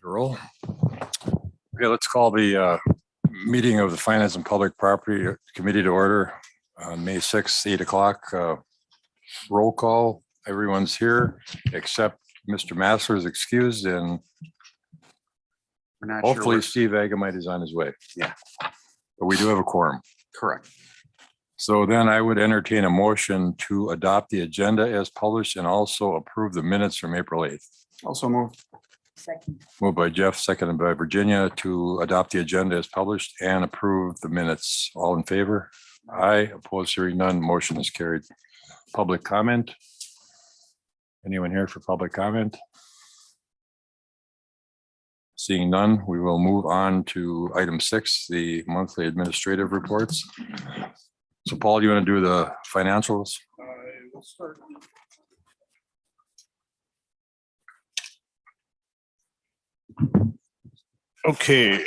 Roll. Okay, let's call the meeting of the Finance and Public Property Committee to order on May 6th, 8 o'clock. Roll call. Everyone's here except Mr. Massler is excused, and We're not hopefully sure. Steve Agamite is on his way. Yeah. But we do have a quorum. Correct. So then I would entertain a motion to adopt the agenda as published and also approve the minutes from April 8th. Also move. Second. Moved by Jeff, seconded by Virginia to adopt the agenda as published and approve the minutes. All in favor? Aye. Opposed, hearing none. Motion is carried. Public comment? Anyone here for public comment? Seeing none, we will move on to item 6, the monthly administrative reports. So Paul, you want to do the financials? We'll start. Okay.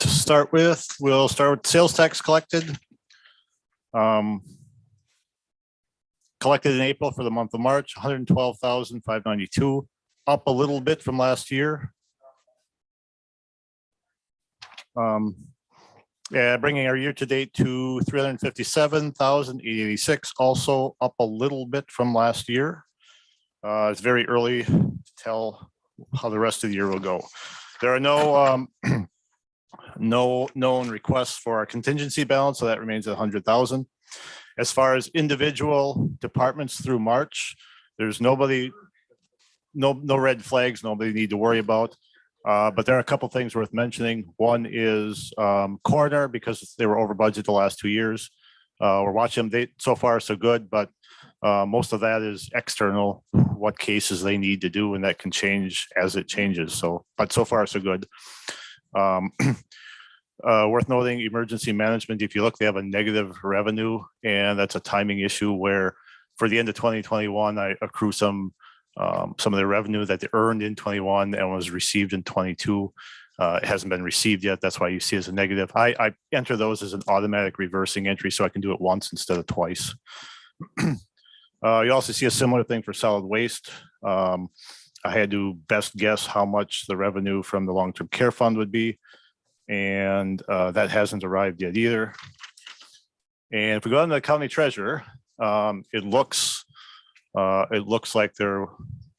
To start with, we'll start with sales tax collected. Collected in April for the month of March, 112,592, up a little bit from last year. Yeah, bringing our year-to-date to 357,886, also up a little bit from last year. It's very early to tell how the rest of the year will go. There are no no known requests for our contingency balance, so that remains at 100,000. As far as individual departments through March, there's no red flags, nobody need to worry about. But there are a couple things worth mentioning. One is coroner, because they were over budget the last 2 years. We're watching them. So far so good, but most of that is external, what cases they need to do, and that can change as it changes. So, but so far so good. Worth noting, emergency management, if you look, they have a negative revenue, and that's a timing issue where for the end of 2021, I accrue some of the revenue that they earned in 21 and was received in 22. It hasn't been received yet. That's why you see as a negative. I enter those as an automatic reversing entry, so I can do it once instead of twice. You also see a similar thing for solid waste. I had to best guess how much the revenue from the long-term care fund would be, and that hasn't arrived yet either. And if we go into the county treasurer, it looks like they're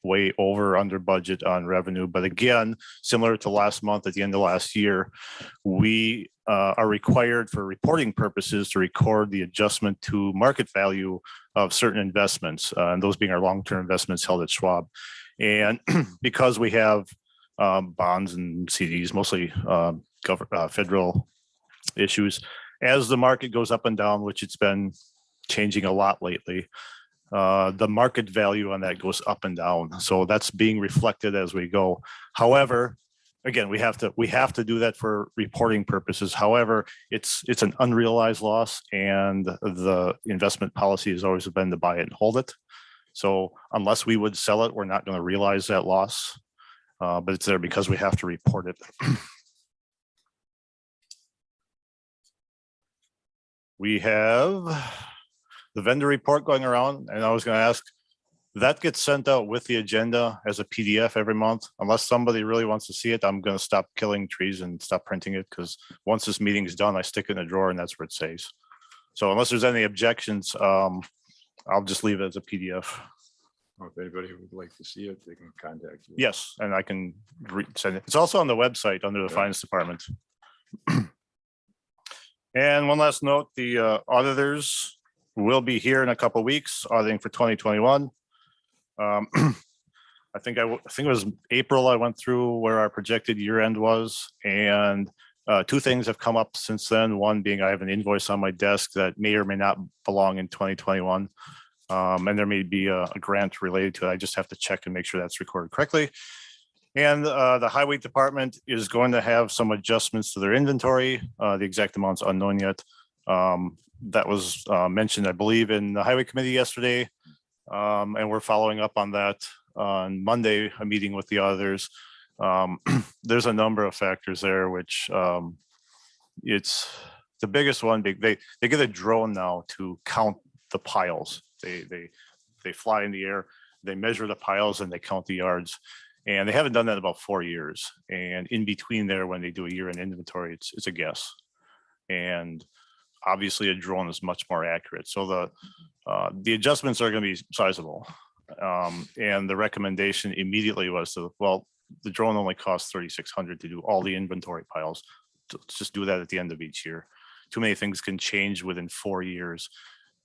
way over under budget on revenue. But again, similar to last month at the end of last year, we are required for reporting purposes to record the adjustment to market value of certain investments, and those being our long-term investments held at Schwab. And because we have bonds and CDs, mostly federal issues, as the market goes up and down, which it's been changing a lot lately, the market value on that goes up and down. So that's being reflected as we go. However, again, we have to do that for reporting purposes. However, it's an unrealized loss, and the investment policy has always been to buy it and hold it. So unless we would sell it, we're not going to realize that loss, but it's there because we have to report it. We have the vendor report going around, and I was going to ask, that gets sent out with the agenda as a PDF every month. Unless somebody really wants to see it, I'm going to stop killing trees and stop printing it, because once this meeting is done, I stick it in a drawer and that's where it stays. So unless there's any objections, I'll just leave it as a PDF. If anybody would like to see it, they can contact you. Yes, and I can send it. It's also on the website under the finance department. And one last note, the auditors will be here in a couple of weeks, auditing for 2021. I think it was April I went through where our projected year end was, and two things have come up since then. One being I have an invoice on my desk that may or may not belong in 2021. And there may be a grant related to it. I just have to check and make sure that's recorded correctly. And the highway department is going to have some adjustments to their inventory. The exact amount's unknown yet. That was mentioned, I believe, in the highway committee yesterday. And we're following up on that on Monday, a meeting with the auditors. There's a number of factors there, which it's the biggest one. They get a drone now to count the piles. They fly in the air, they measure the piles, and they count the yards. And they haven't done that in about 4 years. And in between there, when they do a year-end inventory, it's a guess. And obviously a drone is much more accurate. So the adjustments are going to be sizable. And the recommendation immediately was to, well, the drone only costs $3,600 to do all the inventory piles. Let's just do that at the end of each year. Too many things can change within 4 years.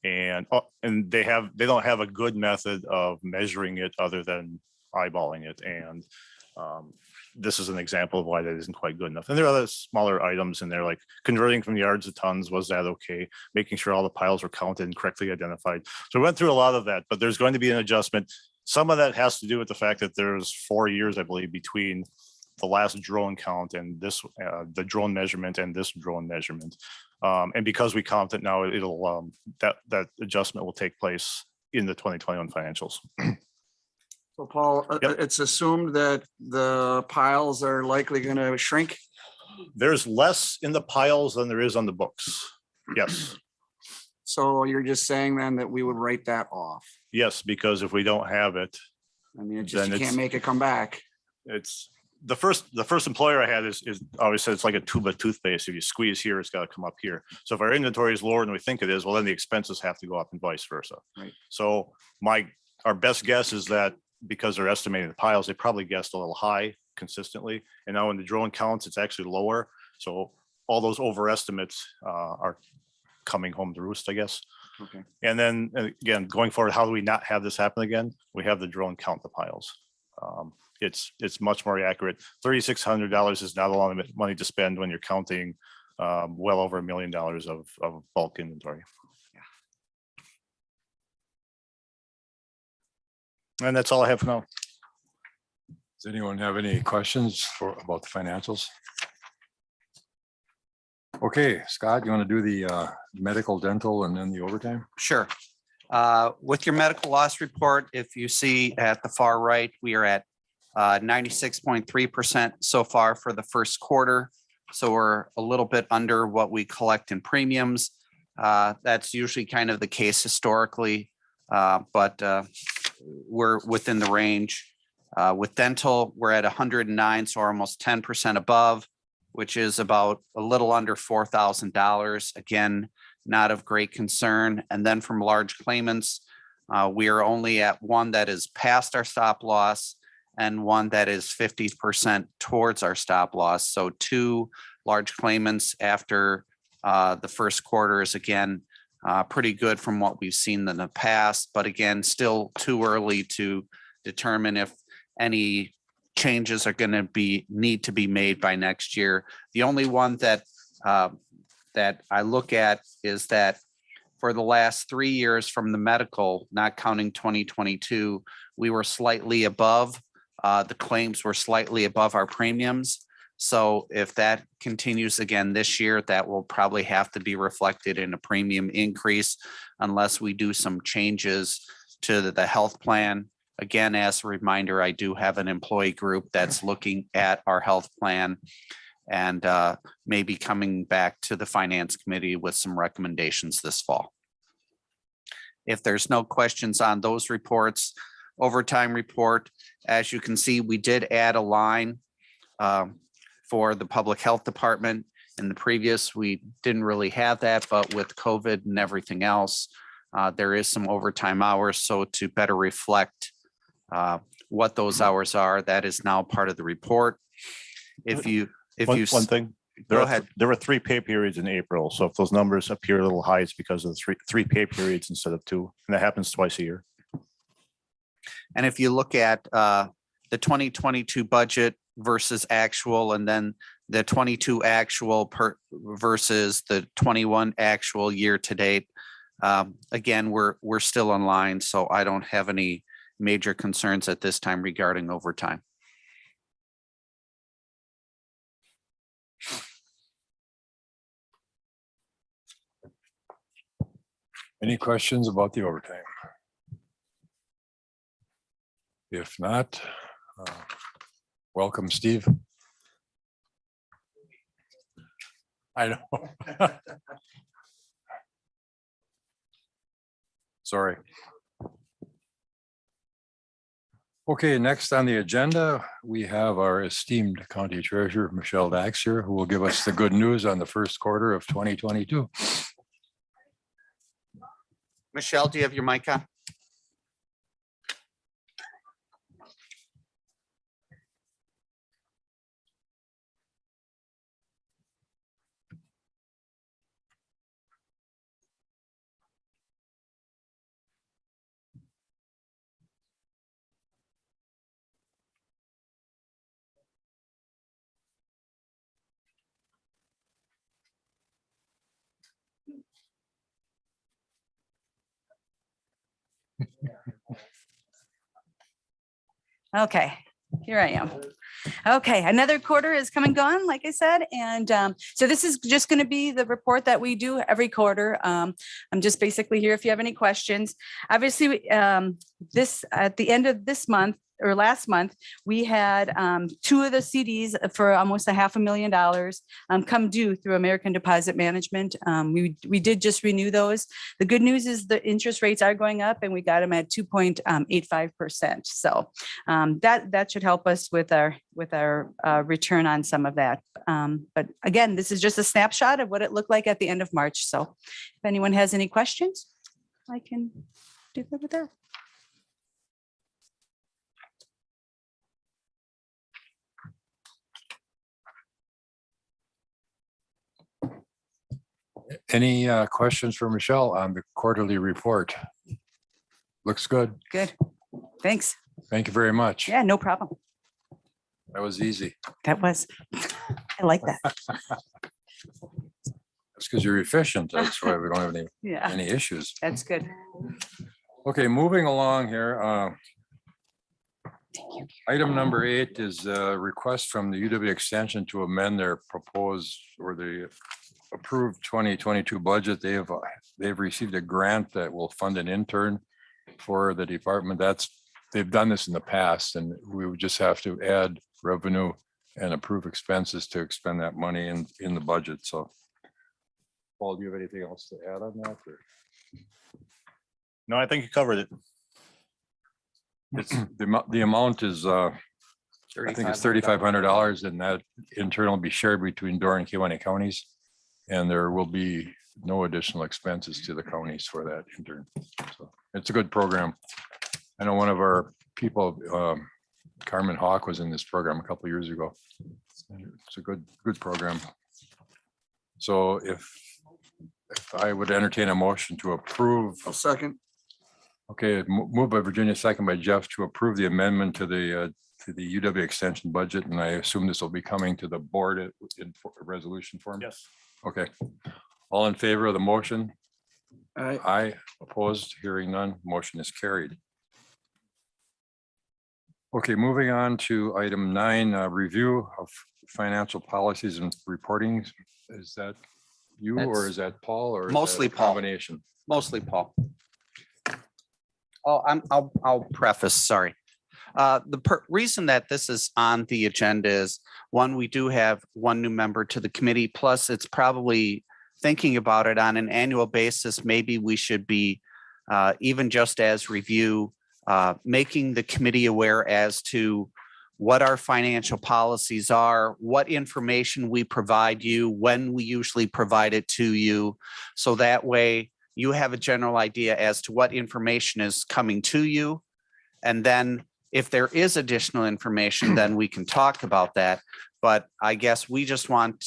And they don't have a good method of measuring it other than eyeballing it. And this is an example of why that isn't quite good enough. And there are other smaller items in there, like converting from yards to tons. Was that okay? Making sure all the piles were counted and correctly identified. So we went through a lot of that, but there's going to be an adjustment. Some of that has to do with the fact that there's 4 years, I believe, between the last drone count and this, the drone measurement and this drone measurement. And because we count it now, it'll that adjustment will take place in the 2021 financials. So Paul, Yep. it's assumed that the piles are likely going to shrink. There's less in the piles than there is on the books. Yes. So you're just saying then that we would write that off. Yes, because if we don't have it, I mean, it just, Then you can't it's- make it come back. it's the first employer I had is always said it's like a tube of toothpaste. If you squeeze here, it's got to come up here. So if our inventory is lower than we think it is, well, then the expenses have to go up and vice versa. Right. So our best guess is that because they're estimating the piles, they probably guessed a little high consistently. And now when the drone counts, it's actually lower. So all those overestimates are coming home to roost, I guess. Okay. And then again, going forward, how do we not have this happen again? We have the drone count the piles. It's much more accurate. $3,600 is not a lot of money to spend when you're counting well over $1 million of bulk inventory. And that's all I have for now. Does anyone have any questions about the financials? Okay, Scott, you want to do the medical, dental, and then the overtime? Sure. With your medical loss report, if you see at the far right, we are at 96.3% so far for the first quarter. So we're a little bit under what we collect in premiums. That's usually kind of the case historically, but we're within the range. With dental, we're at 109, so almost 10% above, which is about a little under $4,000. Again, not of great concern. And then from large claimants, we are only at one that is past our stop loss and one that is 50% towards our stop loss. So 2 large claimants after the first quarter is again pretty good from what we've seen in the past, but again, still too early to determine if any changes are going to need to be made by next year. The only one that I look at is that for the last 3 years from the medical, not counting 2022, we were slightly above. The claims were slightly above our premiums. So if that continues again this year, that will probably have to be reflected in a premium increase unless we do some changes to the health plan. Again, as a reminder, I do have an employee group that's looking at our health plan and maybe coming back to the finance committee with some recommendations this fall. If there's no questions on those reports, overtime report, as you can see, we did add a line for the public health department. In the previous, we didn't really have that, but with COVID and everything else, there is some overtime hours. So to better reflect what those hours are, that is now part of the report. One thing, Go ahead. there were 3 pay periods in April. So if those numbers appear a little high, it's because of the three pay periods instead of 2. And that happens twice a year. And if you look at the 2022 budget versus actual, and then the 22 actual versus the 21 actual year to date, again, we're still in line. So I don't have any major concerns at this time regarding overtime. Any questions about the overtime? If not, welcome, Steve. I know. Sorry. Okay, next on the agenda, we have our esteemed county treasurer, Michelle Daxter, who will give us the good news on the first quarter of 2022. Michelle, do you have your mic on? Okay, here I am. Okay, another quarter is come and gone, like I said, and so this is just going to be the report that we do every quarter. I'm just basically here if you have any questions. Obviously, this at the end of this month or last month, we had two of the CDs for almost $500,000 come due through American Deposit Management. We did just renew those. The good news is the interest rates are going up, and we got them at 2.85%. So that should help us with our return on some of that. But again, this is just a snapshot of what it looked like at the end of March. So if anyone has any questions, I can do that with that. Any questions for Michelle on the quarterly report? Looks good. Good. Thanks. Thank you very much. Yeah, no problem. That was easy. That was, I like that. That's because you're efficient. That's why we don't have Yeah, any issues. that's good. Okay, moving along here. Item number 8 is a request from the UW Extension to amend their proposed or the approved 2022 budget. They've received a grant that will fund an intern for the department. They've done this in the past, and we would just have to add revenue and approve expenses to expend that money in the budget. So Paul, do you have anything else to add on that? Or? No, I think you covered it. It's the amount is I think it's $3,500, and that internal will be shared between Door and Kewaunee counties, and there will be no additional expenses to the counties for that intern. So it's a good program. I know one of our people, Carmen Hawk, was in this program a couple of years ago. It's a good program. So if I would entertain a motion to approve. I'll second. Okay, moved by Virginia, second by Jeff, to approve the amendment to the UW Extension budget, and I assume this will be coming to the board in resolution form? Yes. Okay. All in favor of the motion? Aye. Aye. Opposed? Hearing none. Motion is carried. Okay, moving on to item 9, review of financial policies and reporting. Is that you or is that Paul or is that Mostly a Paul. combination? Mostly Paul. Oh, I'll preface, sorry. The reason that this is on the agenda is, one, we do have one new member to the committee, plus it's probably thinking about it on an annual basis. Maybe we should be even just as review, making the committee aware as to what our financial policies are, what information we provide you, when we usually provide it to you. So that way you have a general idea as to what information is coming to you. And then if there is additional information, then we can talk about that. But I guess we just want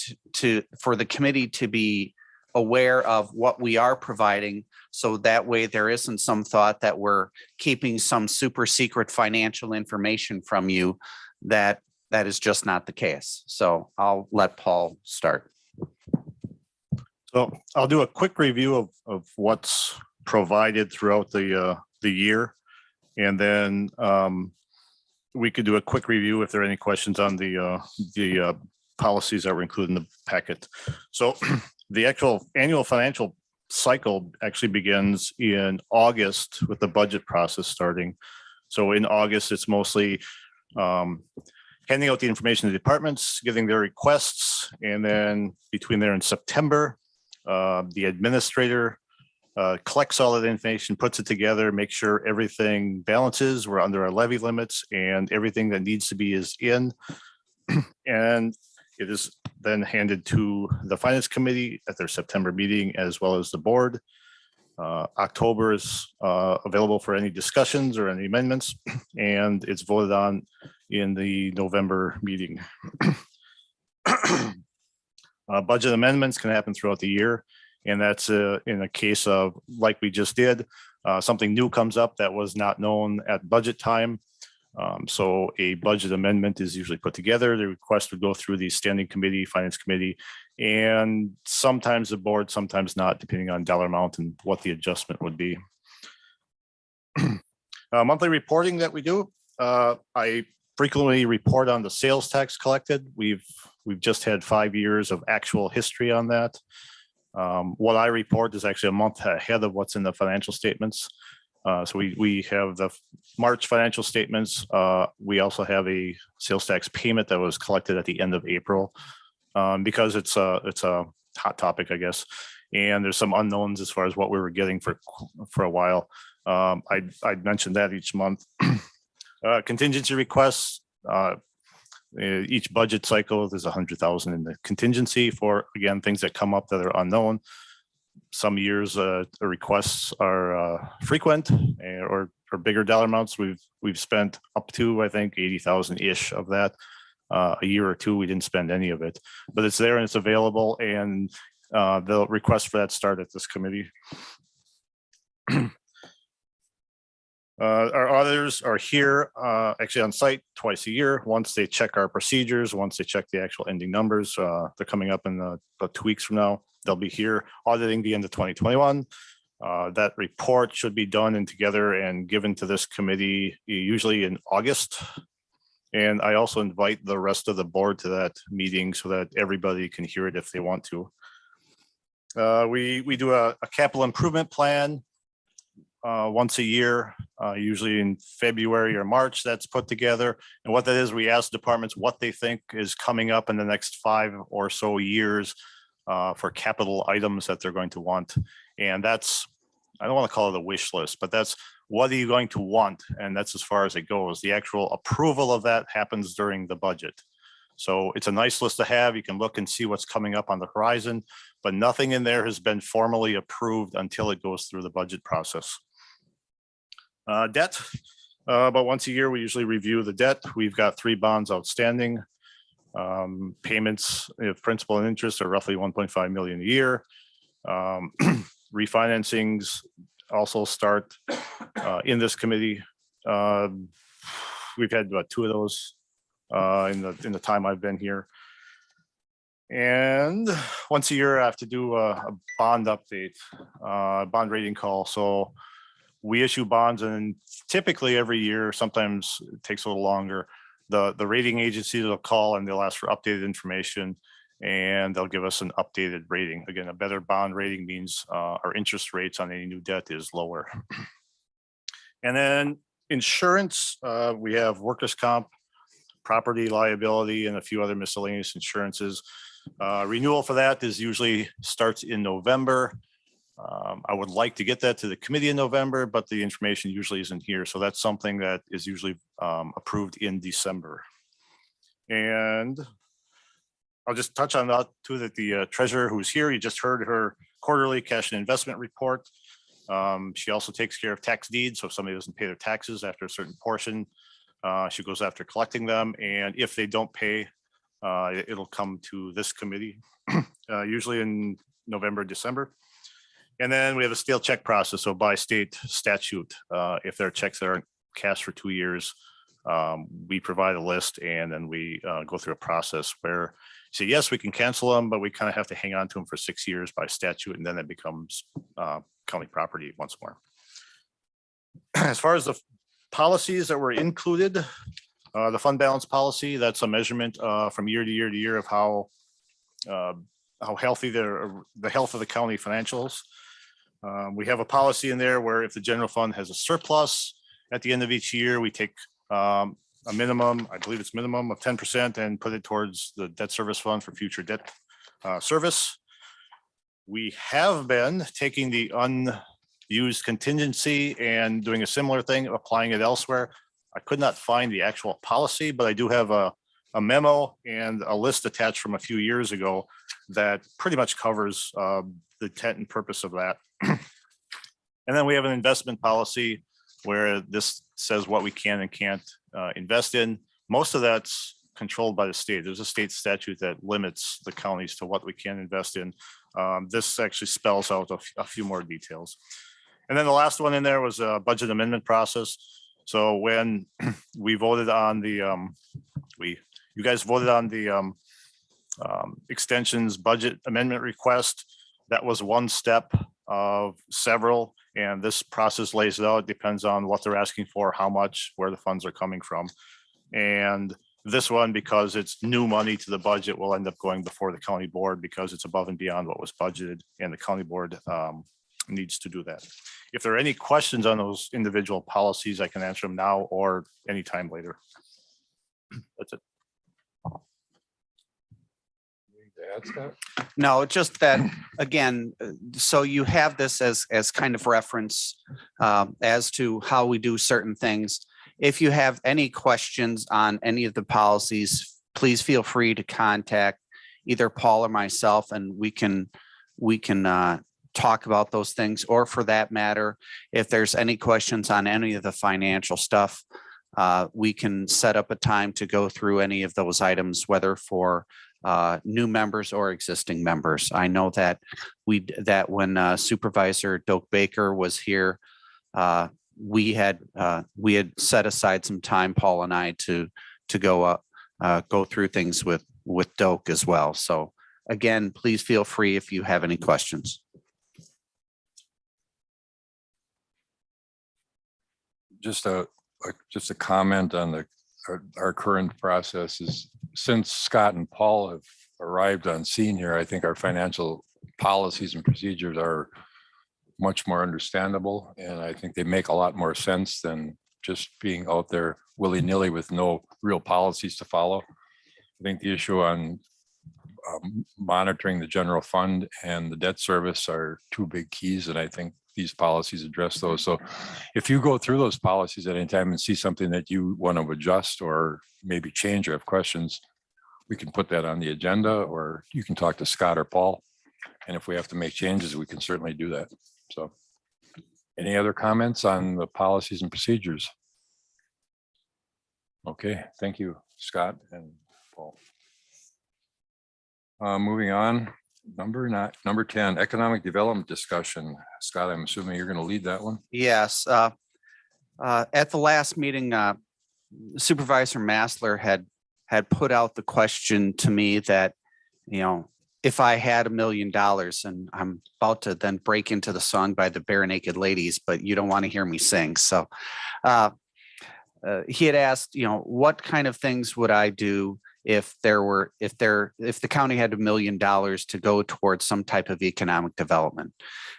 for the committee to be aware of what we are providing. So that way there isn't some thought that we're keeping some super secret financial information from you. That is just not the case. So I'll let Paul start. So I'll do a quick review of what's provided throughout the year. And then we could do a quick review if there are any questions on the policies that were included in the packet. So the actual annual financial cycle actually begins in August with the budget process starting. So in August, it's mostly handing out the information to the departments, getting their requests, and then between there and September, the administrator collects all of the information, puts it together, makes sure everything balances, we're under our levy limits, and everything that needs to be is in. And it is then handed to the Finance Committee at their September meeting, as well as the board. October is available for any discussions or any amendments, and it's voted on in the November meeting. Budget amendments can happen throughout the year, and that's in a case of, like we just did, something new comes up that was not known at budget time. So a budget amendment is usually put together. The request would go through the standing committee, finance committee, and sometimes the board, sometimes not, depending on dollar amount and what the adjustment would be. Monthly reporting that we do. I frequently report on the sales tax collected. We've just had 5 years of actual history on that. What I report is actually a month ahead of what's in the financial statements. So we have the March financial statements. We also have a sales tax payment that was collected at the end of April, because it's a hot topic, I guess. And there's some unknowns as far as what we were getting for a while. I'd mentioned that each month. Contingency requests. Each budget cycle, there's 100,000 in the contingency for, again, things that come up that are unknown. Some years the requests are frequent or bigger dollar amounts. We've spent up to, I think, 80,000 ish of that. A year or two we didn't spend any of it, but it's there and it's available, and the request for that start at this committee. Our auditors are here actually on site twice a year. Once they check our procedures, once they check the actual ending numbers, they're coming up in about 2 weeks from now. They'll be here auditing the end of 2021. That report should be done and together and given to this committee usually in August. And I also invite the rest of the board to that meeting so that everybody can hear it if they want to. We do a capital improvement plan once a year, usually in February or March. That's put together. And what that is, we ask departments what they think is coming up in the next 5 or so years for capital items that they're going to want. And that's, I don't want to call it a wish list, but that's what are you going to want? And that's as far as it goes. The actual approval of that happens during the budget. So it's a nice list to have. You can look and see what's coming up on the horizon, but nothing in there has been formally approved until it goes through the budget process. Debt, about once a year, we usually review the debt. We've got 3 bonds outstanding. Payments of principal and interest are roughly 1.5 million a year. Refinancings also start in this committee. We've had about 2 of those in the time I've been here. And once a year, I have to do a bond update, bond rating call. So we issue bonds, and typically every year, sometimes it takes a little longer. The rating agencies will call and they'll ask for updated information, and they'll give us an updated rating. Again, a better bond rating means our interest rates on any new debt is lower. And then insurance, we have workers' comp, property liability, and a few other miscellaneous insurances. Renewal for that is usually starts in November. I would like to get that to the committee in November, but the information usually isn't here. So that's something that is usually approved in December. And I'll just touch on that too, that the treasurer who's here, you just heard her quarterly cash and investment report. She also takes care of tax deeds. So if somebody doesn't pay their taxes after a certain portion, she goes after collecting them. And if they don't pay, it'll come to this committee, usually in November, December. And then we have a stale check process. So by state statute, if there are checks that aren't cashed for 2 years, we provide a list, and then we go through a process where you say, yes, we can cancel them, but we kind of have to hang on to them for 6 years by statute, and then it becomes county property once more. As far as the policies that were included, the fund balance policy, that's a measurement from year to year to year of how healthy the health of the county financials. We have a policy in there where if the general fund has a surplus at the end of each year, we take a minimum, I believe it's minimum of 10%, and put it towards the debt service fund for future debt service. We have been taking the unused contingency and doing a similar thing, applying it elsewhere. I could not find the actual policy, but I do have a memo and a list attached from a few years ago that pretty much covers the intent and purpose of that. And then we have an investment policy where this says what we can and can't invest in. Most of that's controlled by the state. There's a state statute that limits the counties to what we can invest in. This actually spells out a few more details. And then the last one in there was a budget amendment process. So when we voted on the, you guys voted on the extensions budget amendment request, that was one step of several. And this process lays it out. It depends on what they're asking for, how much, where the funds are coming from. And this one, because it's new money to the budget, will end up going before the county board because it's above and beyond what was budgeted, and the county board needs to do that. If there are any questions on those individual policies, I can answer them now or anytime later. That's it. No, just that, again, so you have this as kind of reference as to how we do certain things. If you have any questions on any of the policies, please feel free to contact either Paul or myself, and we can talk about those things. Or for that matter, if there's any questions on any of the financial stuff, we can set up a time to go through any of those items, whether for new members or existing members. I know that when Supervisor Doak Baker was here, we had set aside some time, Paul and I, to go through things with Doak as well. So again, please feel free if you have any questions. Just a comment on our current process is, since Scott and Paul have arrived on scene here, I think our financial policies and procedures are much more understandable. And I think they make a lot more sense than just being out there willy-nilly with no real policies to follow. I think the issue on monitoring the general fund and the debt service are two big keys. And I think these policies address those. So if you go through those policies at any time and see something that you want to adjust or maybe change or have questions, we can put that on the agenda, or you can talk to Scott or Paul. And if we have to make changes, we can certainly do that. So any other comments on the policies and procedures? Okay, thank you, Scott and Paul. Moving on, number 10, economic development discussion. Scott, I'm assuming you're going to lead that one. Yes. At the last meeting, Supervisor Massler had put out the question to me that, if I had $1 million, and I'm about to then break into the song by the Bare Naked Ladies, but you don't want to hear me sing. So he had asked, what kind of things would I do if the county had $1 million to go towards some type of economic development.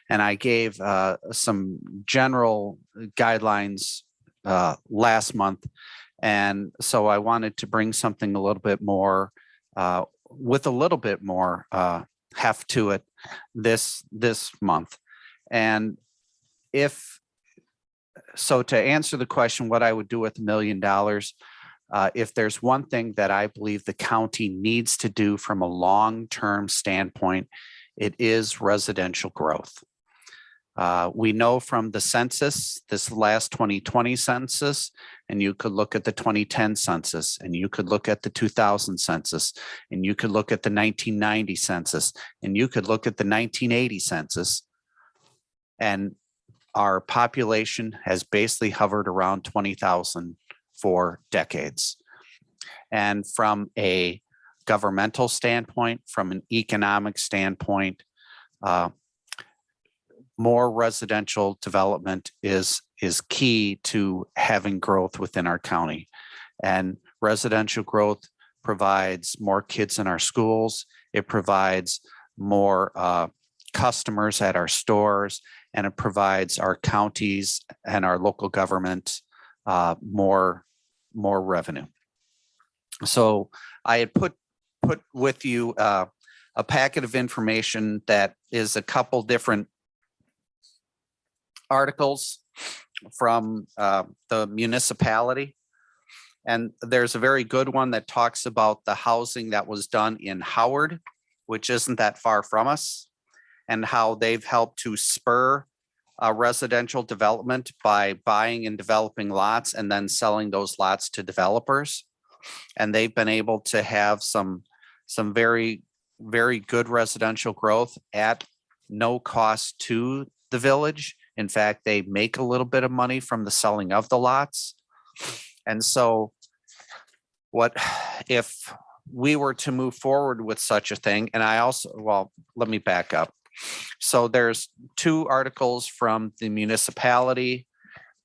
And I gave some general guidelines last month. And so I wanted to bring something a little bit more with a little bit more heft to it this month. And so to answer the question, what I would do with $1 million, if there's one thing that I believe the county needs to do from a long-term standpoint, it is residential growth. We know from the census, this last 2020 census, and you could look at the 2010 census, and you could look at the 2000 census, and you could look at the 1990 census, and you could look at the 1980 census, and our population has basically hovered around 20,000 for decades. And from a governmental standpoint, from an economic standpoint, more residential development is key to having growth within our county. And residential growth provides more kids in our schools. It provides more customers at our stores, and it provides our counties and our local government more revenue. So I had put with you a packet of information that is a couple different articles from the municipality. And there's a very good one that talks about the housing that was done in Howard, which isn't that far from us, and how they've helped to spur residential development by buying and developing lots and then selling those lots to developers. And they've been able to have some very, very good residential growth at no cost to the village. In fact, they make a little bit of money from the selling of the lots. And so if we were to move forward with such a thing, and well, let me back up. So there's 2 articles from the municipality.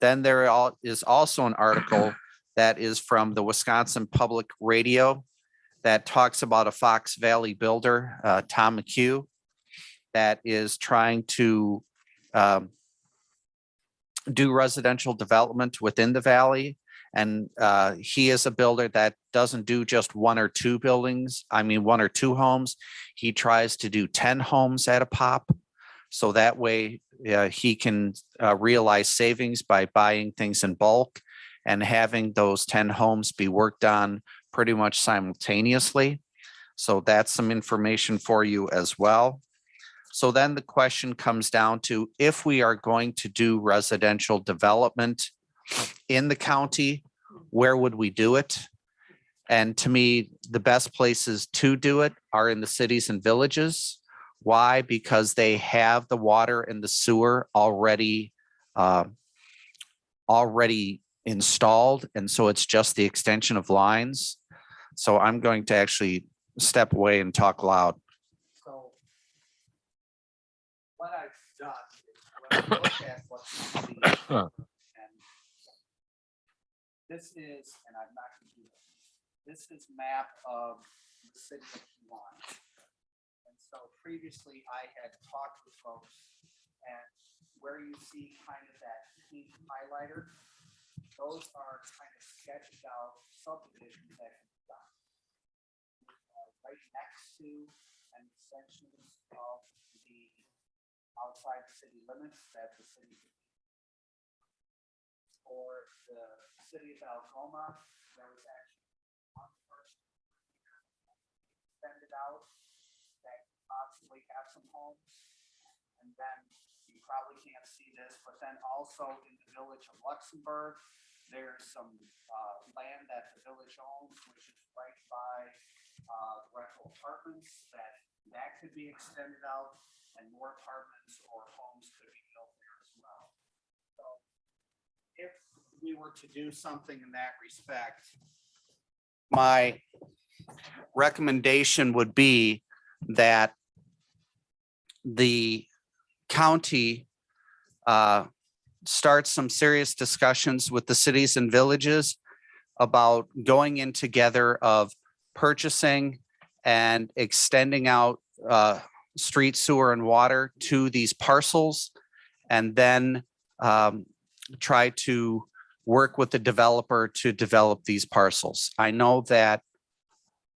Then there is also an article that is from the Wisconsin Public Radio that talks about a Fox Valley builder, Tom McHugh, that is trying to do residential development within the valley. And he is a builder that doesn't do just 1 or 2 buildings. 1 or 2 homes. He tries to do 10 homes at a pop. So that way he can realize savings by buying things in bulk and having those 10 homes be worked on pretty much simultaneously. So that's some information for you as well. So then the question comes down to, if we are going to do residential development in the county, where would we do it? And to me, the best places to do it are in the cities and villages. Why? Because they have the water and the sewer already installed. And so it's just the extension of lines. So I'm going to actually step away and talk loud. So what I've done is when I look at what you see, and this is, and I'm not going to do this is map of the city of Kewaunee. And so previously I had talked with folks, and where you see kind of that pink highlighter, those are kind of sketched out subdivisions that can be done. Right next to and sections of the outside city limits that the city, or the city of Algoma, there was actually one person extended out that possibly have some homes. And then you probably can't see this, but then also in the village of Luxembourg, there's some land that the village owns, which is right by rental apartments that could be extended out, and more apartments or homes could be built there as well. So if we were to do something in that respect, my recommendation would be that the county start some serious discussions with the cities and villages about going in together of purchasing and extending out street, sewer, and water to these parcels, and then try to work with the developer to develop these parcels. I know that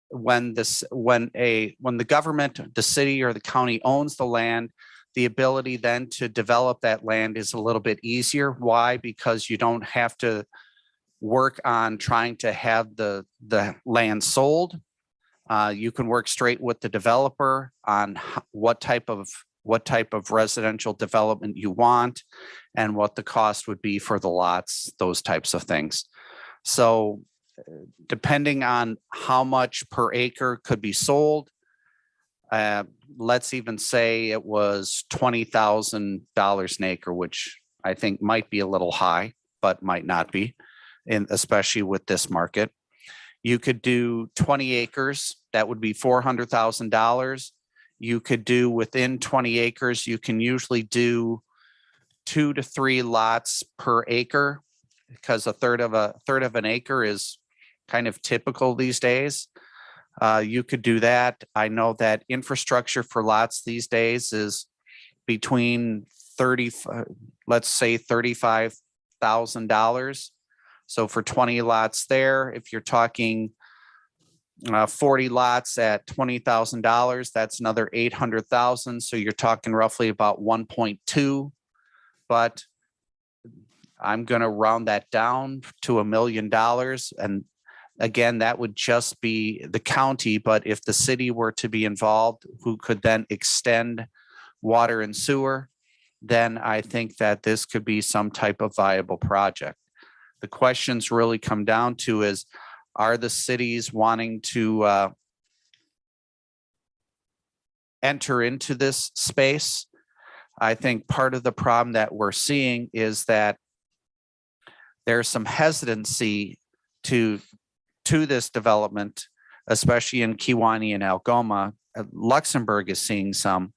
when the government, the city or the county owns the land, the ability then to develop that land is a little bit easier. Why? Because you don't have to work on trying to have the land sold. You can work straight with the developer on what type of residential development you want and what the cost would be for the lots, those types of things. So depending on how much per acre could be sold, let's even say it was $20,000 an acre, which I think might be a little high, but might not be, especially with this market. You could do 20 acres, that would be $400,000. You could do within 20 acres, you can usually do 2 to 3 lots per acre, because a third of an acre is kind of typical these days. You could do that. I know that infrastructure for lots these days is between let's say $35,000. So for 20 lots there, if you're talking 40 lots at $20,000, that's another 800,000. So you're talking roughly about 1.2. But I'm going to round that down to $1 million. And again, that would just be the county. But if the city were to be involved, who could then extend water and sewer, then I think that this could be some type of viable project. The questions really come down to is, are the cities wanting to enter into this space? I think part of the problem that we're seeing is that there's some hesitancy to this development, especially in Kewaunee and Algoma. Luxembourg is seeing some,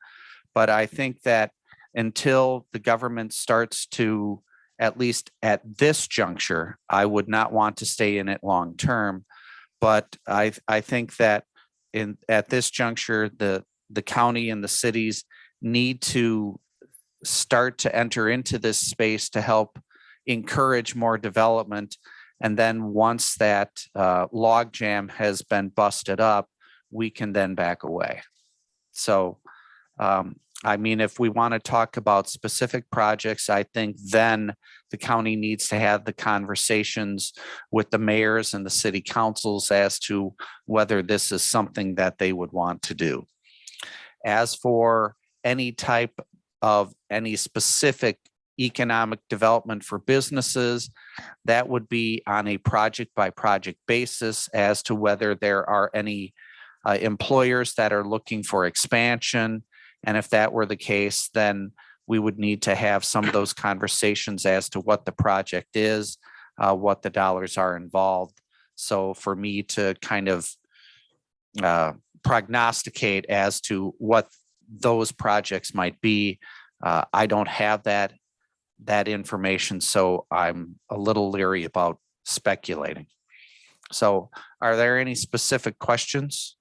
but I think that until the government starts to, at least at this juncture, I would not want to stay in it long term. But I think that at this juncture, the county and the cities need to start to enter into this space to help encourage more development. And then once that log jam has been busted up, we can then back away. So I mean, if we want to talk about specific projects, I think then the county needs to have the conversations with the mayors and the city councils as to whether this is something that they would want to do. As for any type of any specific economic development for businesses, that would be on a project by project basis as to whether there are any employers that are looking for expansion. And if that were the case, then we would need to have some of those conversations as to what the project is, what the dollars are involved. So for me to kind of prognosticate as to what those projects might be, I don't have that information, so I'm a little leery about speculating. So are there any specific questions?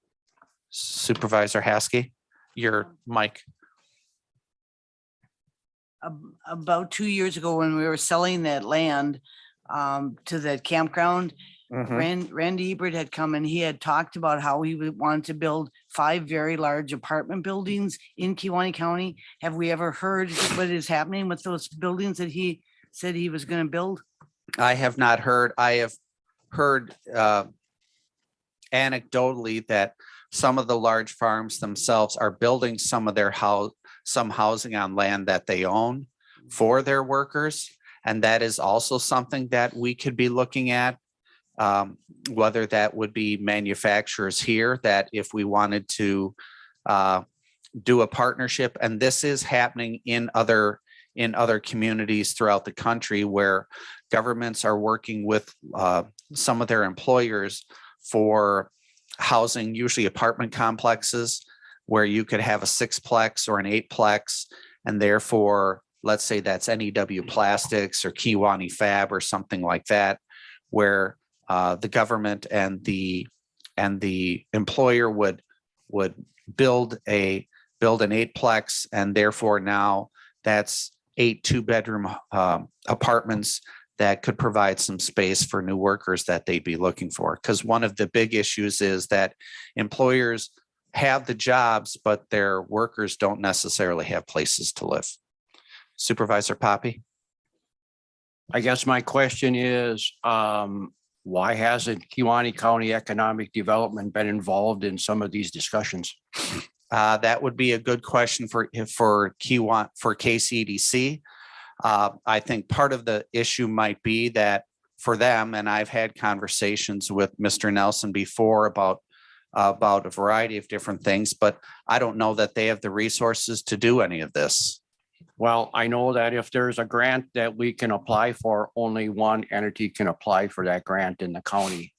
Supervisor Haskey, your mic. About 2 years ago, when we were selling that land to that campground, Randy Ebert had come and he had talked about how he wanted to build 5 very large apartment buildings in Kewaunee County. Have we ever heard what is happening with those buildings that he said he was going to build? I have not heard. I have heard anecdotally that some of the large farms themselves are building some of their housing on land that they own for their workers. And that is also something that we could be looking at, whether that would be manufacturers here, that if we wanted to do a partnership, and this is happening in other communities throughout the country where governments are working with some of their employers for housing, usually apartment complexes, where you could have a 6-plex or an 8-plex, and therefore, let's say that's NEW Plastics or Kewaunee Fab or something like that, where the government and the employer would build an 8-plex, and therefore now that's 8 2-bedroom apartments that could provide some space for new workers that they'd be looking for. Because one of the big issues is that employers have the jobs, but their workers don't necessarily have places to live. Supervisor Poppy? I guess my question is, why hasn't Kewaunee County Economic Development been involved in some of these discussions? That would be a good question for KCDC. I think part of the issue might be that for them, and I've had conversations with Mr. Nelson before about a variety of different things, but I don't know that they have the resources to do any of this. Well, I know that if there's a grant that we can apply for, only one entity can apply for that grant in the county.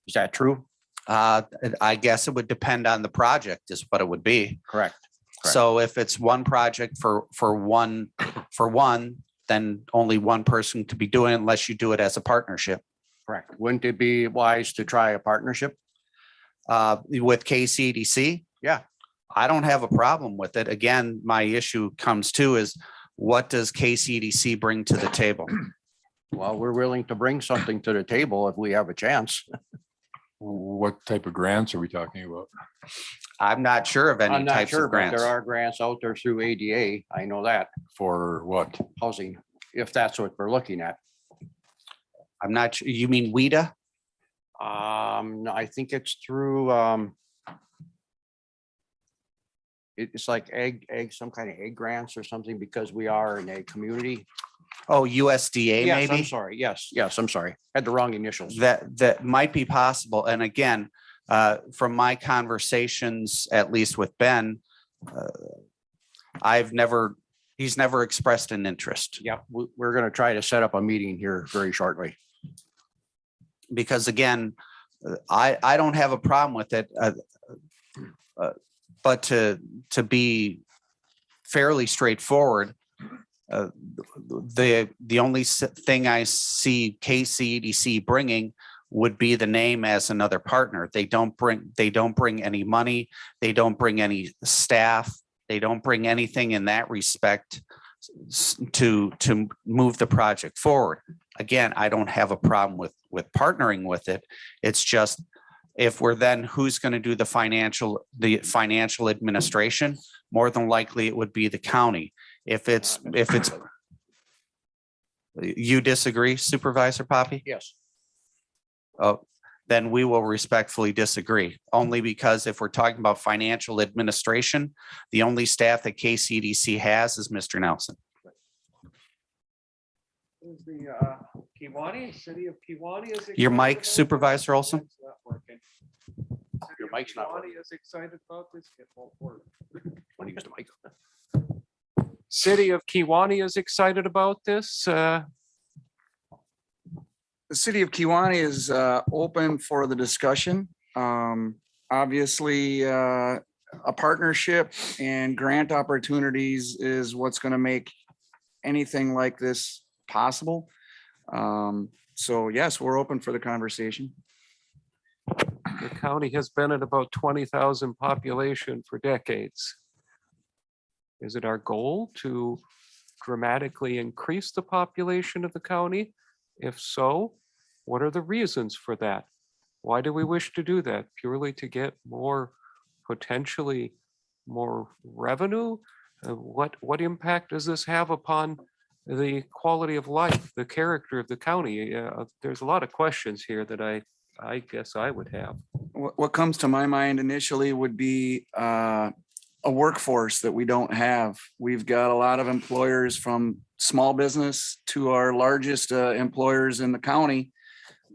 Is that true? I guess it would depend on the project is what it would be. Correct. So if it's one project for one, then only one person could be doing it unless you do it as a partnership. Correct. Wouldn't it be wise to try a partnership? With KCDC? Yeah, I don't have a problem with it. Again, my issue comes to is what does KCDC bring to the table? Well, we're willing to bring something to the table if we have a chance. What type of grants are we talking about? I'm not sure of any I'm not types sure, of but grants. there are grants out there through ADA. I know that, For what? housing, if that's what we're looking at. I'm not, you mean WIDA? No, I think it's through, it's like some kind of egg grants or something, because we are in a community. Oh, USDA Yes, I'm maybe? sorry. Yes, I'm sorry. Had the wrong initials. That might be possible. And again, from my conversations, at least with Ben, he's never expressed an interest. Yeah, we're going to try to set up a meeting here very shortly. Because again, I don't have a problem with it. But to be fairly straightforward, the only thing I see KCEDC bringing would be the name as another partner. They don't bring any money. They don't bring any staff. They don't bring anything in that respect to move the project forward. Again, I don't have a problem with partnering with it. It's just, if we're then, who's going to do the financial administration? More than likely, it would be the county. If it's, you disagree, Supervisor Poppy? Yes. Oh, then we will respectfully disagree. Only because if we're talking about financial administration, the only staff that KCDC has is Mr. Nelson. Is the Kewaunee, city of Kewaunee is. Your excited mic, about Supervisor this? Olson? It's not working. City Your of mic's not Kewaunee is excited about this. Get all for it. Want to use the mic? City of Kewaunee is excited about this. The city of Kewaunee is open for the discussion. Obviously, a partnership and grant opportunities is what's going to make anything like this possible. So yes, we're open for the conversation. The county has been at about 20,000 population for decades. Is it our goal to dramatically increase the population of the county? If so, what are the reasons for that? Why do we wish to do that? Purely to get potentially more revenue? What impact does this have upon the quality of life, the character of the county? There's a lot of questions here that I guess I would have. What comes to my mind initially would be a workforce that we don't have. We've got a lot of employers, from small business to our largest employers in the county,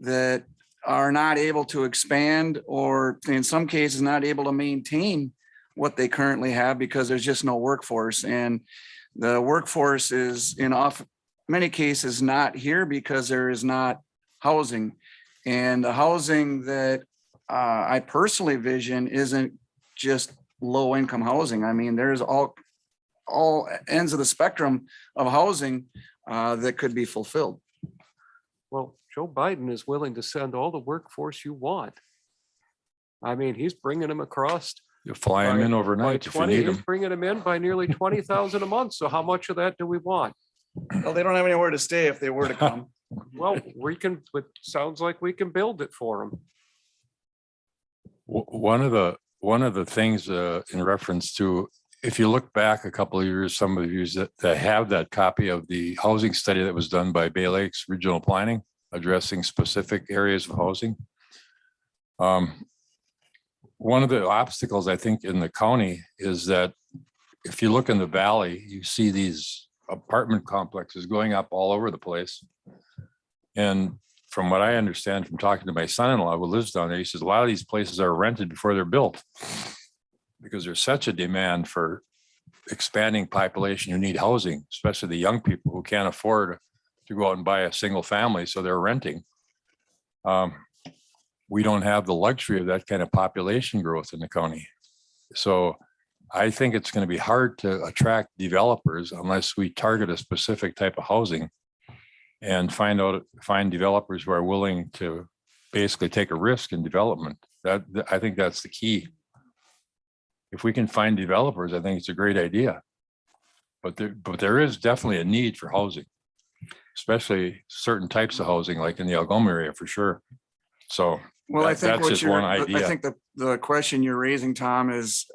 that are not able to expand, or in some cases not able to maintain what they currently have because there's just no workforce. And the workforce is in many cases not here because there is not housing. And the housing that I personally vision isn't just low income housing. I mean, there's all ends of the spectrum of housing that could be fulfilled. Well, Joe Biden is willing to send all the workforce you want. I mean, he's bringing them across. You fly them in by overnight if you 20, need he's them. bringing them in by nearly 20,000 a month. So how much of that do we want? Well, they don't have anywhere to stay if they were to come. Well, it sounds like we can build it for them. One of the things in reference to, if you look back a couple of years, some of you that have that copy of the housing study that was done by Bay Lakes Regional Planning, addressing specific areas of housing. One of the obstacles I think in the county is that if you look in the valley, you see these apartment complexes going up all over the place. And from what I understand from talking to my son-in-law who lives down there, he says a lot of these places are rented before they're built because there's such a demand for expanding population who need housing, especially the young people who can't afford to go out and buy a single family, so they're renting. We don't have the luxury of that kind of population growth in the county. So I think it's going to be hard to attract developers unless we target a specific type of housing and find developers who are willing to basically take a risk in development. I think that's the key. If we can find developers, I think it's a great idea. But there is definitely a need for housing, especially certain types of housing, like in the Algoma area for sure. So Well, I That- think that's what just you're, one I idea. think the question you're raising, Tom, is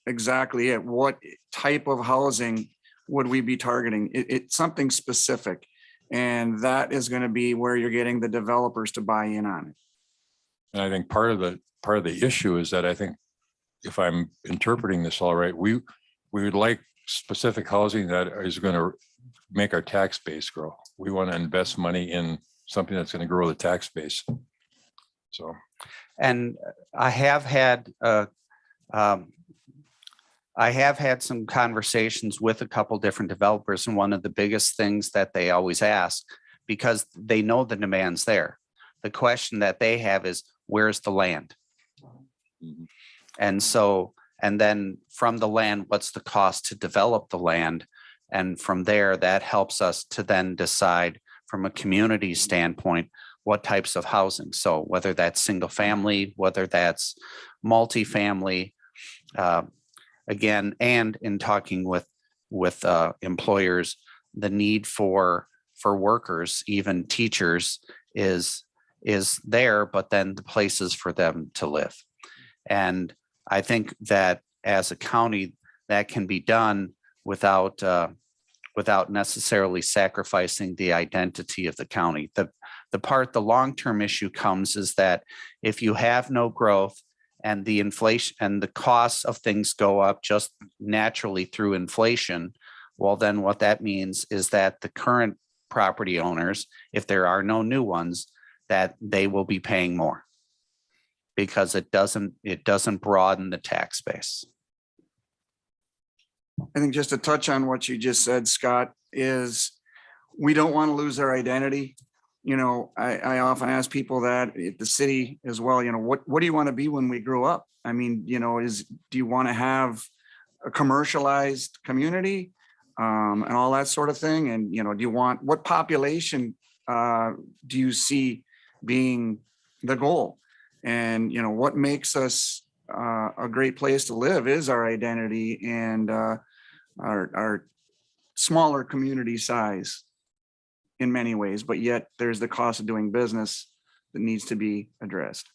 exactly it. What type of housing would we be targeting? It's something specific. And that is going to be where you're getting the developers to buy in on it. and I think part of the issue is that I think if I'm interpreting this all right, we would like specific housing that is going to make our tax base grow. We want to invest money in something that's going to grow the tax base. So, And I have had some conversations with a couple different developers, and one of the biggest things that they always ask, because they know the demand's there, the question that they have is, where's the land? And so, and then from the land, what's the cost to develop the land? And from there, that helps us to then decide from a community standpoint, what types of housing. So whether that's single family, whether that's multifamily, again, and in talking with employers, the need for workers, even teachers, is there, but then the places for them to live. And I think that as a county, that can be done without necessarily sacrificing the identity of the county. The long-term issue comes is that if you have no growth and the inflation and the costs of things go up just naturally through inflation, well, then what that means is that the current property owners, if there are no new ones, that they will be paying more because it doesn't broaden the tax base. I think just to touch on what you just said, Scott, is we don't want to lose our identity. You know, I often ask people that at the city as well, you know, what do you want to be when we grow up? I mean, you know, do you want to have a commercialized community and all that sort of thing? And, you know, what population do you see being the goal? And, you know, what makes us a great place to live is our identity and our smaller community size in many ways, but yet there's the cost of doing business that needs to be addressed.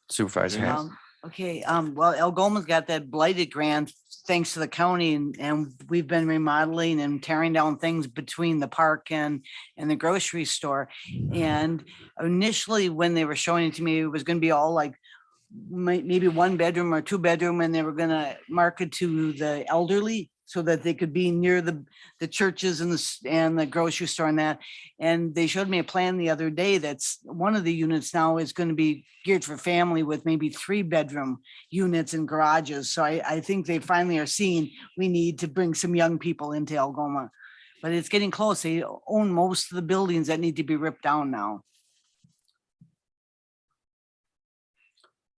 Supervisor Hess. Okay, well, Algoma's got that blighted grant thanks to the county, and we've been remodeling and tearing down things between the park and the grocery store. And initially, when they were showing it to me, it was going to be all like maybe 1 bedroom or 2 bedroom, and they were going to market to the elderly so that they could be near the churches and the grocery store and that. And they showed me a plan the other day that's one of the units now is going to be geared for family with maybe 3 bedroom units and garages. So I think they finally are seeing we need to bring some young people into Algoma, but it's getting close. They own most of the buildings that need to be ripped down now.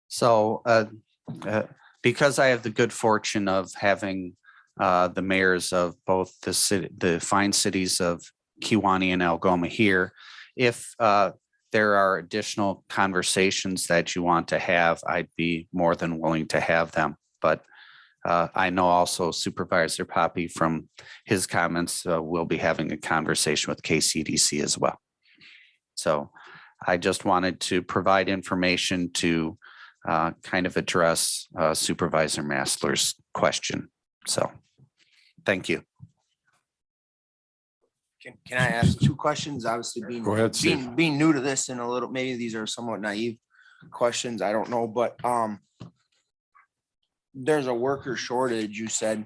So because I have the good fortune of having the mayors of both the fine cities of Kewaunee and Algoma here, if there are additional conversations that you want to have, I'd be more than willing to have them. But I know also Supervisor Poppy from his comments will be having a conversation with KCDC as well. So I just wanted to provide information to kind of address Supervisor Massler's question. So, thank you. Can I ask 2 questions? Obviously Go ahead, Steve. being new to this and a little, maybe these are somewhat naive questions. I don't know, but there's a worker shortage, you said.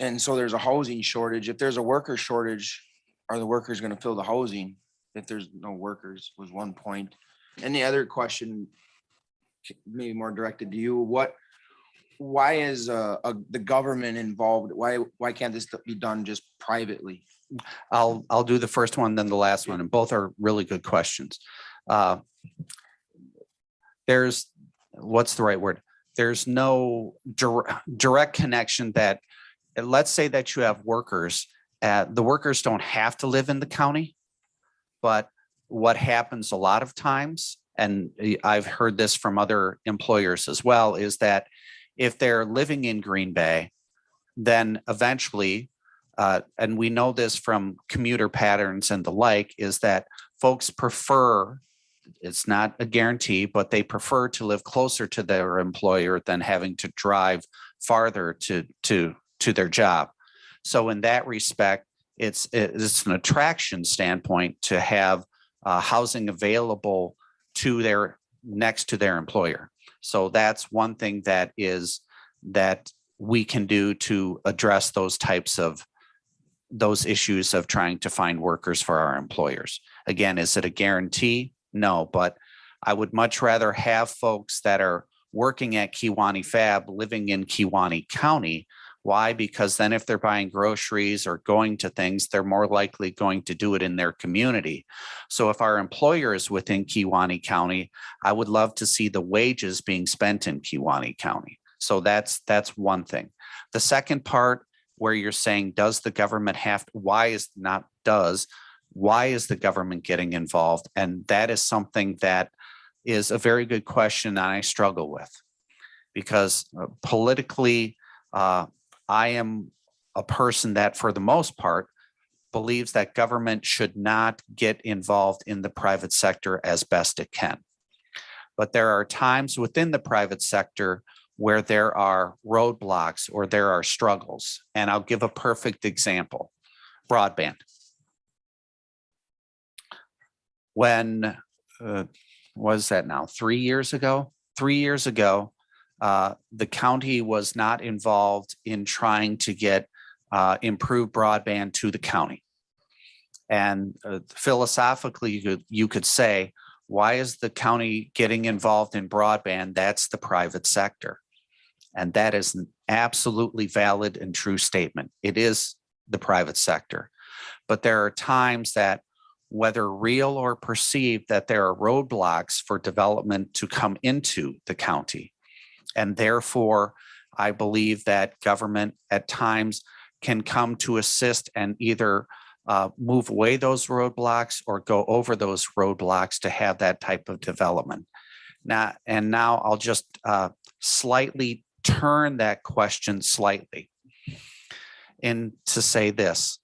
And so there's a housing shortage. If there's a worker shortage, are the workers going to fill the housing? If there's no workers was one point. And the other question, maybe more directed to you, why is the government involved? Why can't this be done just privately? I'll do the first one, then the last one, and both are really good questions. There's, what's the right word? There's no direct connection that, let's say that you have workers, the workers don't have to live in the county, but what happens a lot of times, and I've heard this from other employers as well, is that if they're living in Green Bay, then eventually and we know this from commuter patterns and the like, is that folks prefer, it's not a guarantee, but they prefer to live closer to their employer than having to drive farther to their job. So in that respect, it's an attraction standpoint to have housing available to their next to their employer. So that's one thing that we can do to address those issues of trying to find workers for our employers. Again, is it a guarantee? No, but I would much rather have folks that are working at Kewaunee Fab living in Kewaunee County. Why? Because then if they're buying groceries or going to things, they're more likely going to do it in their community. So if our employer is within Kewaunee County, I would love to see the wages being spent in Kewaunee County. So that's one thing. The second part where you're saying, does the government have, why is the government getting involved? And that is something that is a very good question that I struggle with, because politically, I am a person that for the most part believes that government should not get involved in the private sector as best it can. But there are times within the private sector where there are roadblocks or there are struggles. And I'll give a perfect example: broadband. When was that now? 3 years ago? 3 years ago, the county was not involved in trying to get improved broadband to the county. And philosophically, you could say, why is the county getting involved in broadband? That's the private sector. And that is an absolutely valid and true statement. It is the private sector. But there are times that, whether real or perceived, that there are roadblocks for development to come into the county. And therefore, I believe that government at times can come to assist and either move away those roadblocks or go over those roadblocks to have that type of development. Now I'll just slightly turn that question slightly and to say this: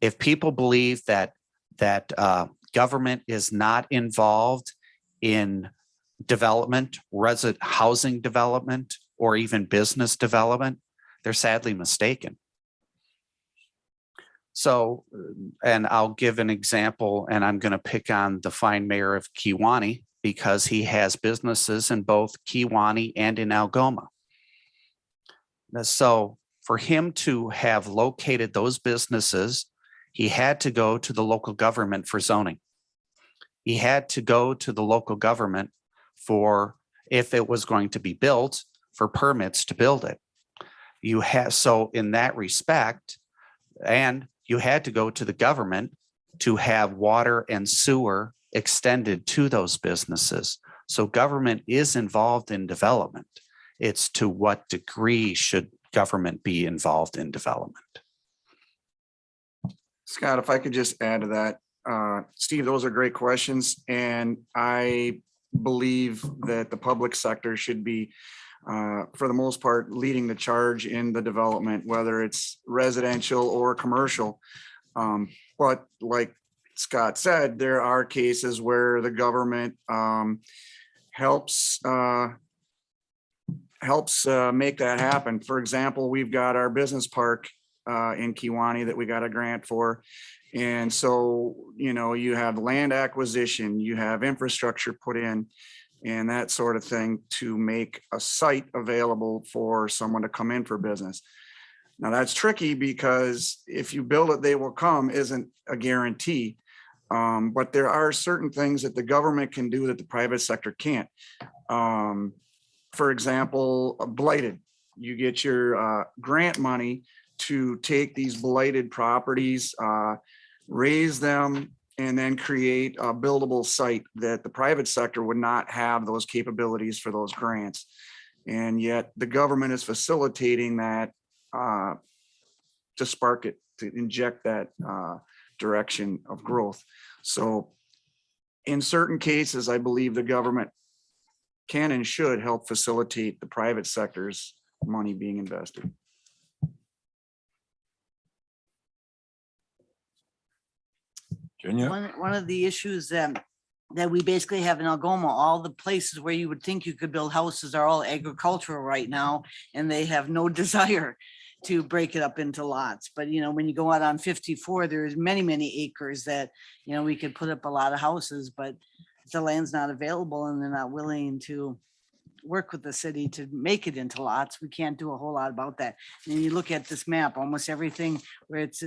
if people believe that government is not involved in development, housing development, or even business development, they're sadly mistaken. So, and I'll give an example, and I'm going to pick on the fine mayor of Kewaunee because he has businesses in both Kewaunee and in Algoma. So for him to have located those businesses, he had to go to the local government for zoning. He had to go to the local government for, if it was going to be built, for permits to build it. So in that respect, and you had to go to the government to have water and sewer extended to those businesses. So government is involved in development. It's to what degree should government be involved in development? Scott, if I could just add to that, Steve, those are great questions. And I believe that the public sector should be, for the most part, leading the charge in the development, whether it's residential or commercial. But like Scott said, there are cases where the government helps make that happen. For example, we've got our business park in Kewaunee that we got a grant for. And so, you have land acquisition, you have infrastructure put in and that sort of thing to make a site available for someone to come in for business. Now that's tricky because if you build it, they will come isn't a guarantee. But there are certain things that the government can do that the private sector can't. For example, blighted, you get your grant money to take these blighted properties, raise them, and then create a buildable site that the private sector would not have those capabilities for those grants. And yet the government is facilitating that to spark it, to inject that direction of growth. So in certain cases, I believe the government can and should help facilitate the private sector's money being invested. Virginia? One of the issues that we basically have in Algoma, all the places where you would think you could build houses are all agricultural right now, and they have no desire to break it up into lots. But you know, when you go out on 54, there's many acres that, you know, we could put up a lot of houses, but if the land's not available and they're not willing to work with the city to make it into lots, we can't do a whole lot about that. And you look at this map, almost everything where it's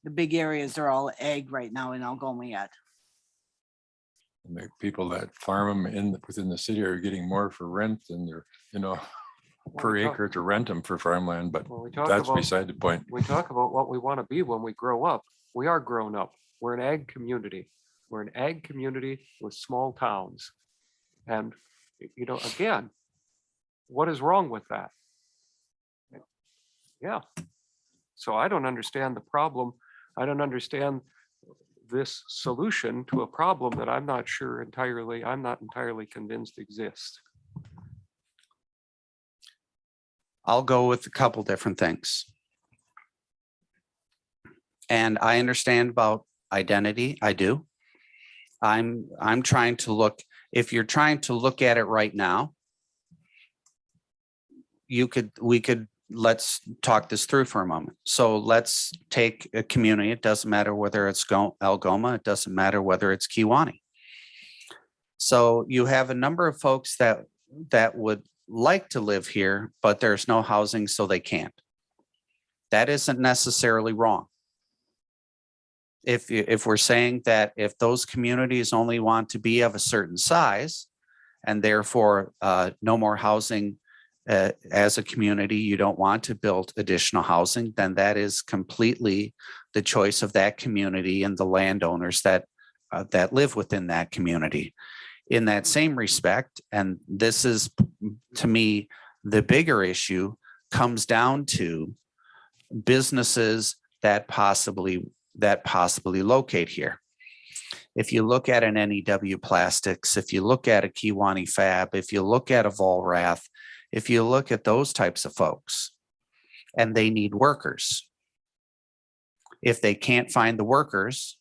the big areas are all ag right now in Algoma yet. And the people that farm them within the city are getting more for rent than they're, per we talk- acre to rent them for farmland, but When we talk that's about, beside the point. we talk about what we want to be when we grow up. We are grown up. We're an ag community. We're an ag community with small towns. And, again, what is wrong with that? Yeah. So I don't understand the problem. I don't understand this solution to a problem that I'm not entirely convinced exists. I'll go with a couple different things. And I understand about identity. I do. I'm trying to look, if you're trying to look at it right now, let's talk this through for a moment. So let's take a community. It doesn't matter whether it's Algoma, it doesn't matter whether it's Kewaunee. So you have a number of folks that would like to live here, but there's no housing, so they can't. That isn't necessarily wrong. If we're saying that if those communities only want to be of a certain size and therefore no more housing as a community, you don't want to build additional housing, then that is completely the choice of that community and the landowners that live within that community. In that same respect, and this is to me the bigger issue, comes down to businesses that possibly locate here. If you look at an NEW Plastics, if you look at a Kewaunee Fab, if you look at a Volrath, if you look at those types of folks, and they need workers. If they can't find the workers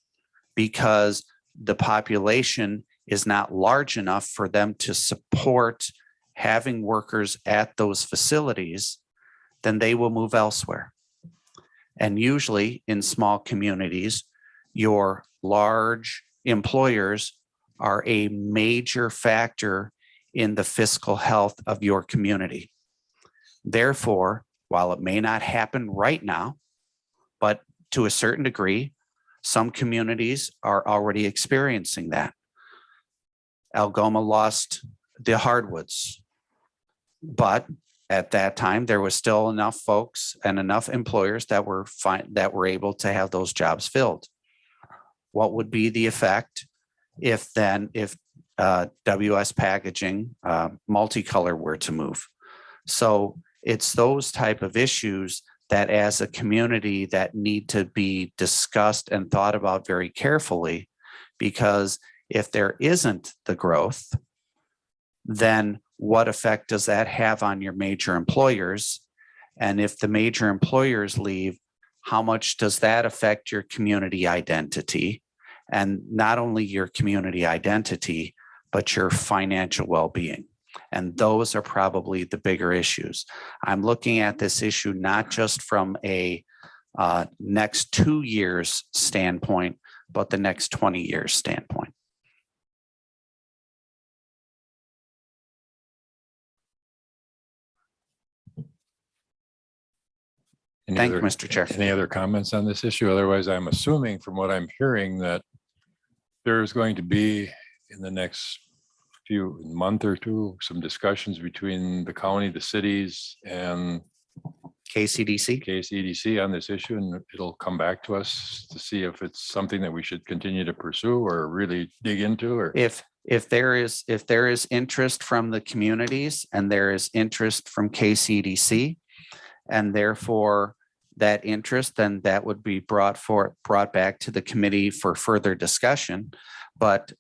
because the population is not large enough for them to support having workers at those facilities, then they will move elsewhere. And usually in small communities, your large employers are a major factor in the fiscal health of your community. Therefore, while it may not happen right now, but to a certain degree, some communities are already experiencing that. Algoma lost the hardwoods, but at that time, there was still enough folks and enough employers that were able to have those jobs filled. What would be the effect if WS Packaging, Multicolor were to move? So it's those type of issues that as a community that need to be discussed and thought about very carefully, because if there isn't the growth, then what effect does that have on your major employers? And if the major employers leave, how much does that affect your community identity? And not only your community identity, but your financial well-being. And those are probably the bigger issues. I'm looking at this issue not just from a next 2 years standpoint, but the next 20 years standpoint. Thank you, Mr. Chair. Any other comments on this issue? Otherwise, I'm assuming from what I'm hearing that there's going to be in the next month or two, some discussions between the county, the cities, and KCDC on this issue, and it'll come back to us to see if it's something that we should continue to pursue or really dig into. Or if there is interest from the communities and there is interest from KCDC, and therefore that interest, then that would be brought back to the committee for further discussion. But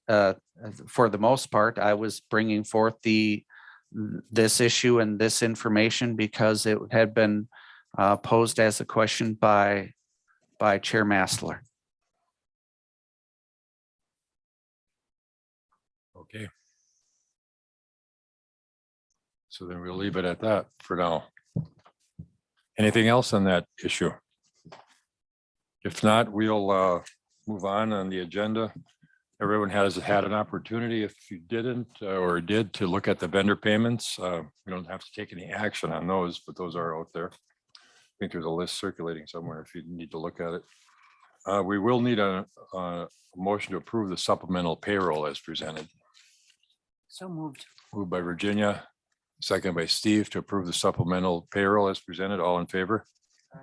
for the most part, I was bringing forth this issue and this information because it had been posed as a question by Chair Massler. Okay. So then we'll leave it at that for now. Anything else on that issue? If not, we'll move on the agenda. Everyone has had an opportunity, if you didn't or did, to look at the vendor payments. We don't have to take any action on those, but those are out there. I think there's a list circulating somewhere if you need to look at it. We will need a motion to approve the supplemental payroll as presented. So moved. Moved by Virginia, second by Steve to approve the supplemental payroll as presented. All in favor?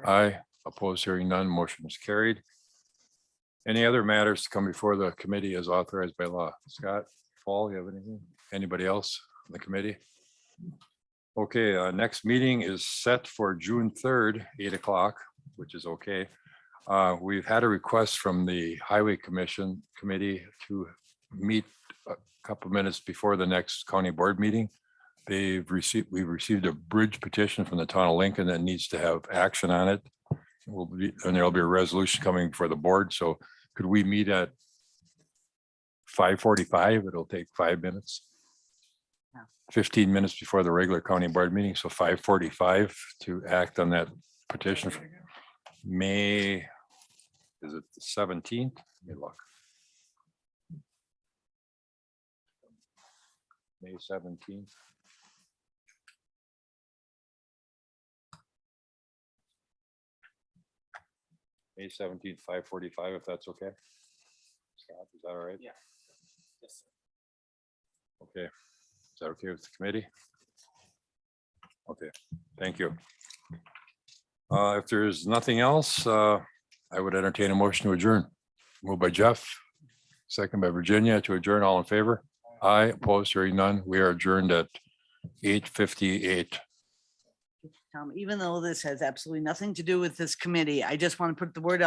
Aye. Opposed, hearing none, motion is carried. Any other matters to come before the committee as authorized by law? Scott, Paul, you have anything? Anybody else on the committee? Okay, next meeting is set for June 3rd, 8 o'clock, which is okay. We've had a request from the Highway Committee to meet a couple minutes before the next county board meeting. We've received a bridge petition from the town of Lincoln that needs to have action on it. And there'll be a resolution coming for the board. So could we meet at 5:45? It'll take 5 minutes. 15 minutes before the regular county board meeting. So 5:45 to act on that petition. May, is it the 17th? Let me look. May 17th. May 17th, 5:45, if that's okay. Scott, is that all right? Yeah. Yes. Okay. Is that okay with the committee? Okay, thank you. If there's nothing else, I would entertain a motion to adjourn. Moved by Jeff, second by Virginia to adjourn. All in favor? Aye, opposed, hearing none. We are adjourned at 8:58. Tom, even though this has absolutely nothing to do with this committee, I just want to put the word out